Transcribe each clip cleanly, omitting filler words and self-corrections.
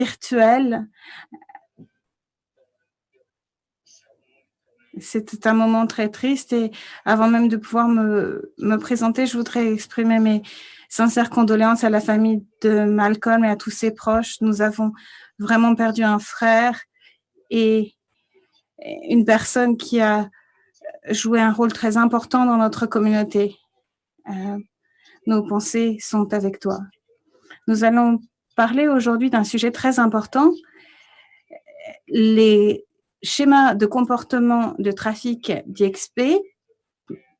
virtuel. C'était un moment très triste et avant même de pouvoir me présenter, je voudrais exprimer mes sincères condoléances à la famille de Malcolm et à tous ses proches. Nous avons vraiment perdu un frère et une personne qui a joué un rôle très important dans notre communauté. Nos pensées sont avec toi. Nous allons parler aujourd'hui d'un sujet très important, les schémas de comportement de trafic d'IXP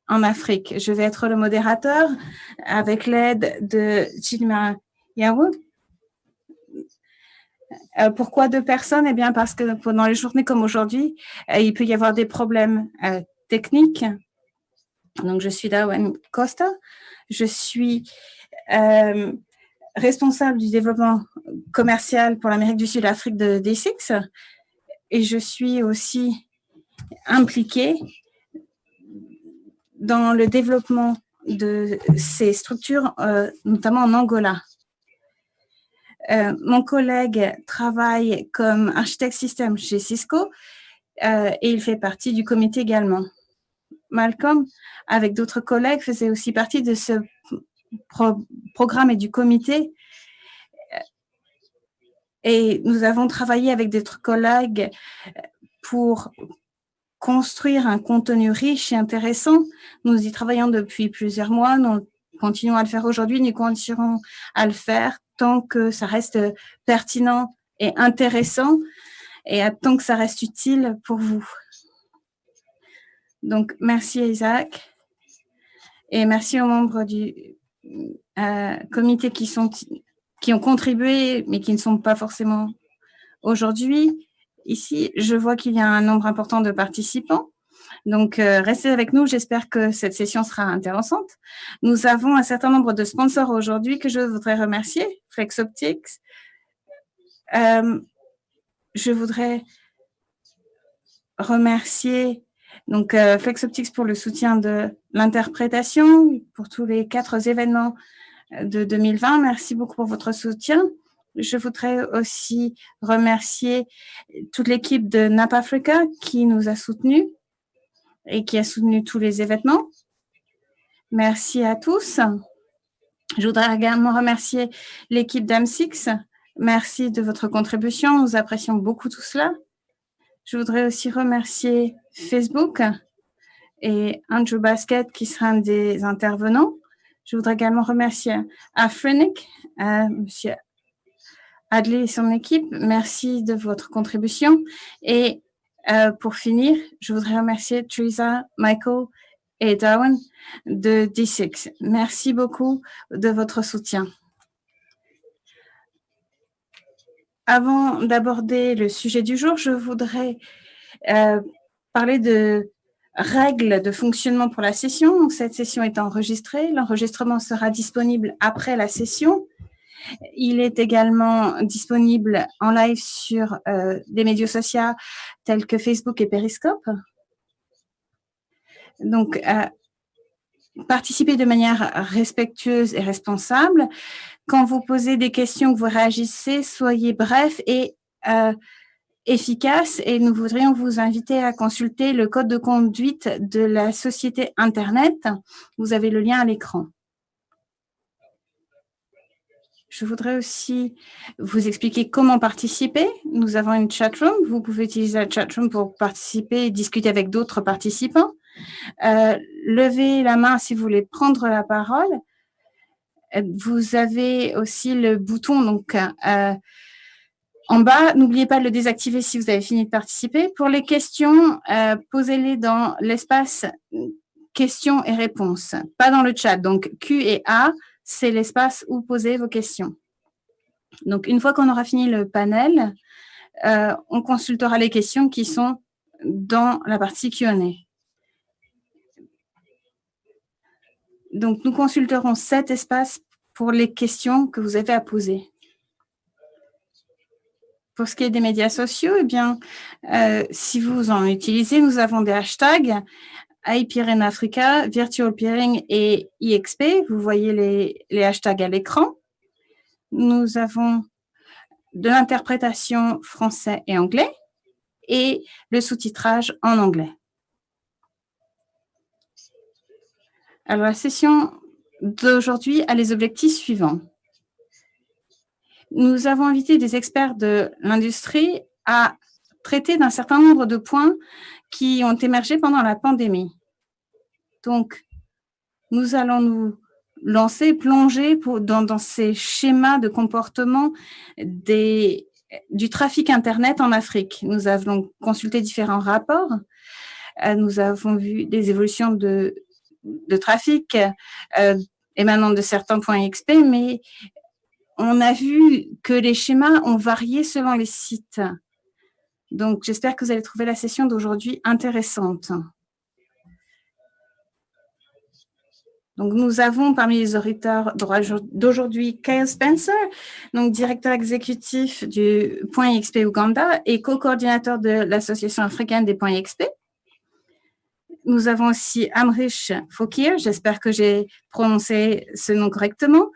en Afrique. Je vais être le modérateur avec l'aide de Chidima Yahoo. Pourquoi 2 personnes? Eh bien, parce que pendant les journées comme aujourd'hui, il peut y avoir des problèmes techniques. Donc, je suis Darwin Costa. Je suis responsable du développement commercial pour l'Amérique du Sud, l'Afrique de D6. Et je suis aussi impliquée dans le développement de ces structures, notamment en Angola. Mon collègue travaille comme architecte système chez Cisco et il fait partie du comité également. Malcolm, avec d'autres collègues, faisait aussi partie de ce programme et du comité. Et nous avons travaillé avec d'autres collègues pour construire un contenu riche et intéressant. Nous y travaillons depuis plusieurs mois. Nous continuons à le faire aujourd'hui. Nous continuerons à le faire tant que ça reste pertinent et intéressant et tant que ça reste utile pour vous. Donc, merci Isaac et merci aux membres du comité qui ont contribué mais qui ne sont pas forcément aujourd'hui. Ici, je vois qu'il y a un nombre important de participants. Donc, restez avec nous. J'espère que cette session sera intéressante. Nous avons un certain nombre de sponsors aujourd'hui que je voudrais remercier. FlexOptics. Je voudrais remercier donc FlexOptics pour le soutien de l'interprétation pour tous les 4 événements de 2020. Merci beaucoup pour votre soutien. Je voudrais aussi remercier toute l'équipe de NAP Africa qui nous a soutenus et qui a soutenu tous les événements. Merci à tous. Je voudrais également remercier l'équipe d'AM6. Merci de votre contribution. Nous apprécions beaucoup tout cela. Je voudrais aussi remercier Facebook et Andrew Basket qui sera un des intervenants. Je voudrais également remercier Afrinic, Monsieur Adley et son équipe. Merci de votre contribution. Et pour finir, je voudrais remercier Teresa, Michael et Darwin de D6. Merci beaucoup de votre soutien. Avant d'aborder le sujet du jour, je voudrais parler de règles de fonctionnement pour la session. Cette session est enregistrée. L'enregistrement sera disponible après la session. Il est également disponible en live sur des médias sociaux tels que Facebook et Periscope. Donc, participez de manière respectueuse et responsable. Quand vous posez des questions, que vous réagissez, soyez bref et efficace. Et nous voudrions vous inviter à consulter le code de conduite de la société Internet. Vous avez le lien à l'écran. Je voudrais aussi vous expliquer comment participer. Nous avons une chatroom. Vous pouvez utiliser la chatroom pour participer et discuter avec d'autres participants. Levez la main si vous voulez prendre la parole. Vous avez aussi le bouton donc en bas. N'oubliez pas de le désactiver si vous avez fini de participer. Pour les questions, posez-les dans l'espace questions et réponses, pas dans le chat. Donc, Q et A, c'est l'espace où poser vos questions. Donc, une fois qu'on aura fini le panel, on consultera les questions qui sont dans la partie Q&A. Donc, nous consulterons cet espace pour les questions que vous avez à poser. Pour ce qui est des médias sociaux, eh bien, si vous en utilisez, nous avons des hashtags iPeering Africa, Virtual Peering et IXP. Vous voyez les hashtags à l'écran. Nous avons de l'interprétation français et anglais et le sous-titrage en anglais. Alors, la session d'aujourd'hui a les objectifs suivants. Nous avons invité des experts de l'industrie à traiter d'un certain nombre de points qui ont émergé pendant la pandémie. Donc, nous allons nous plonger dans ces schémas de comportement du trafic Internet en Afrique. Nous avons consulté différents rapports. Nous avons vu des évolutions de trafic émanant de certains points XP, mais on a vu que les schémas ont varié selon les sites. Donc, j'espère que vous allez trouver la session d'aujourd'hui intéressante. Donc, nous avons parmi les orateurs d'aujourd'hui Kyle Spencer, donc directeur exécutif du Point XP Ouganda et co-coordinateur de l'Association africaine des Points XP. Nous avons aussi Amrish Fokir, j'espère que j'ai prononcé ce nom correctement.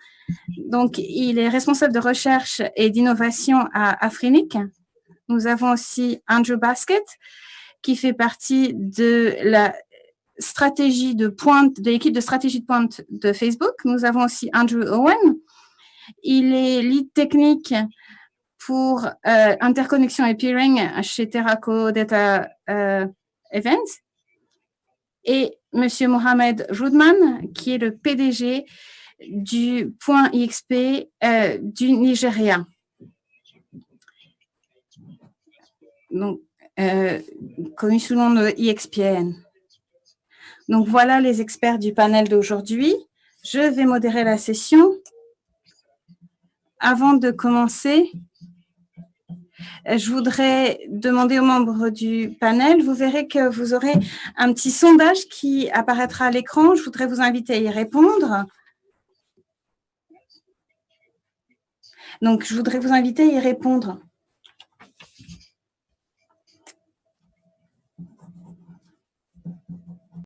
Donc, il est responsable de recherche et d'innovation à Afrinic. Nous avons aussi Andrew Basket, qui fait partie de la stratégie de pointe, de l'équipe de stratégie de pointe de Facebook. Nous avons aussi Andrew Owen. Il est lead technique pour interconnexion et peering chez Terraco Data Events. Et M. Mohamed Roudman, qui est le PDG du Point XP du Nigeria. Donc, connu sous le nom de EXPN. Donc, voilà les experts du panel d'aujourd'hui. Je vais modérer la session. Avant de commencer, je voudrais demander aux membres du panel, vous verrez que vous aurez un petit sondage qui apparaîtra à l'écran. Je voudrais vous inviter à y répondre. Donc, je voudrais vous inviter à y répondre.